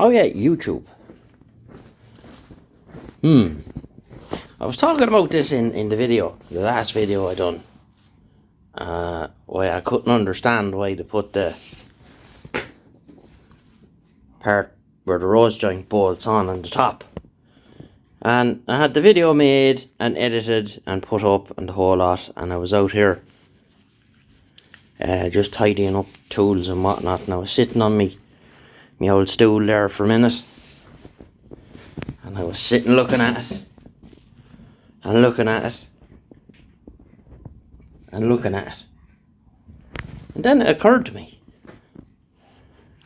Oh yeah, YouTube. I was talking about this in the last video I done. Why I couldn't understand why they put the part where the rose joint bolts on the top. And I had the video made and edited and put up and the whole lot, and I was out here just tidying up tools and whatnot, and I was sitting on me old stool there for a minute, and I was sitting looking at it and looking at it and looking at it, and then it occurred to me,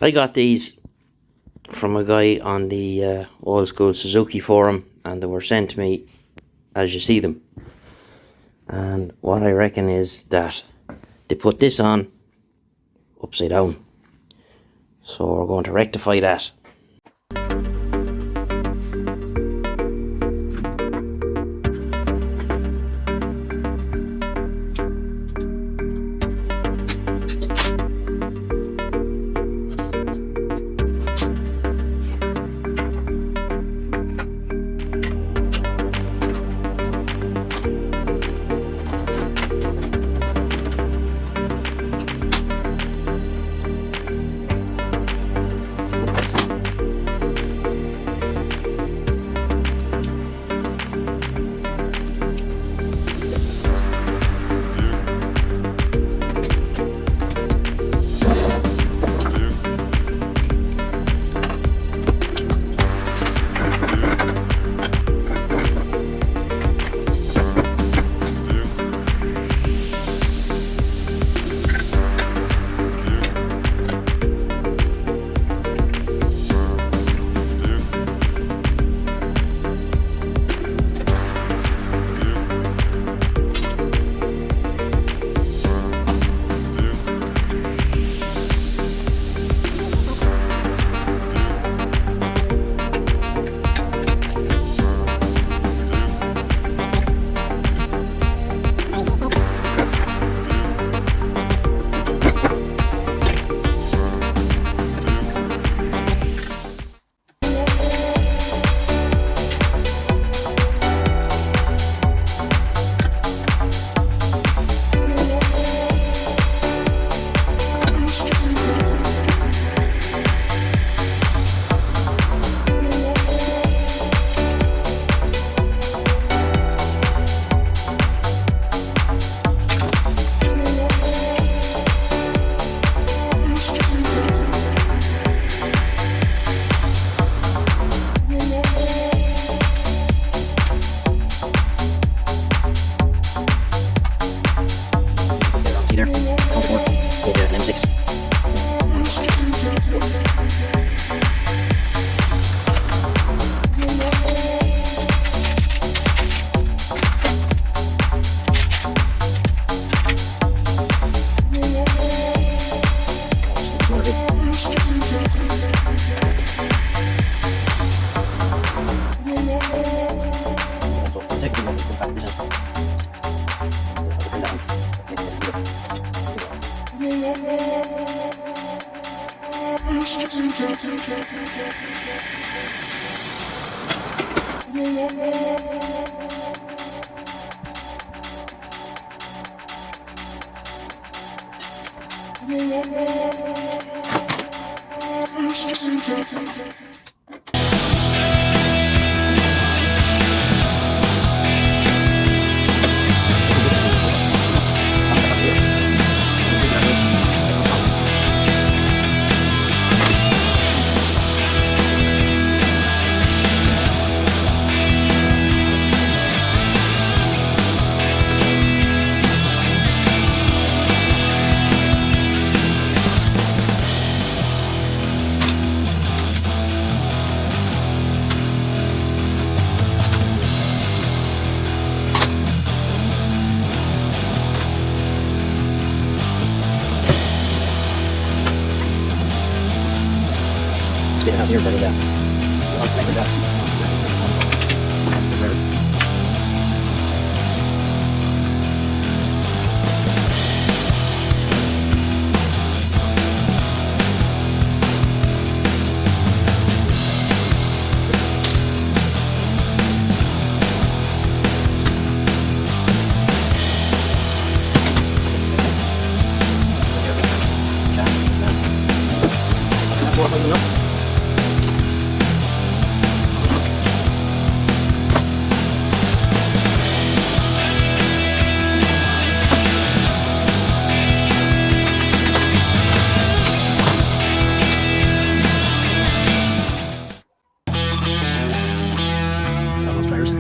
I got these from a guy on the Old School Suzuki forum, and they were sent to me as you see them. And what I reckon is that they put this on upside down, so we're going to rectify that. Spin it out here, bring it down. Let's make it up. 4 or 5 minutes. Got those pliers.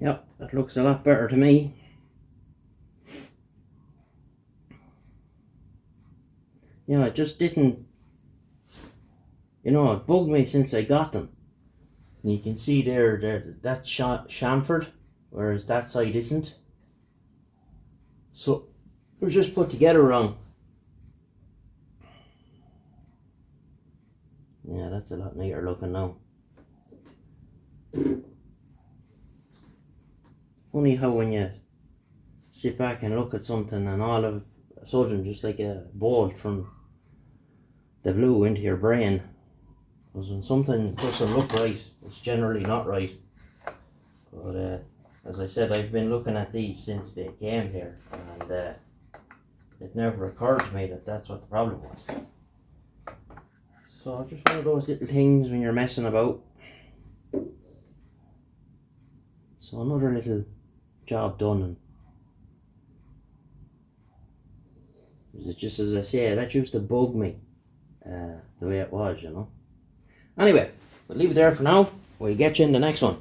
Yep, that looks a lot better to me. Yeah, it just didn't, it bugged me since I got them. And you can see there that's chamfered, whereas that side isn't. So it was just put together wrong. Yeah, that's a lot neater looking now. Funny how when you sit back and look at something and all of a sudden just like a bolt from the blue into your brain. Because when something doesn't look right, it's generally not right. But as I said, I've been looking at these since they came here, and it never occurred to me that that's what the problem was. So just one of those little things when you're messing about. So another little job done, and is it just as I say, that used to bug me the way it was, Anyway, we'll leave it there for now. We'll get you in the next one.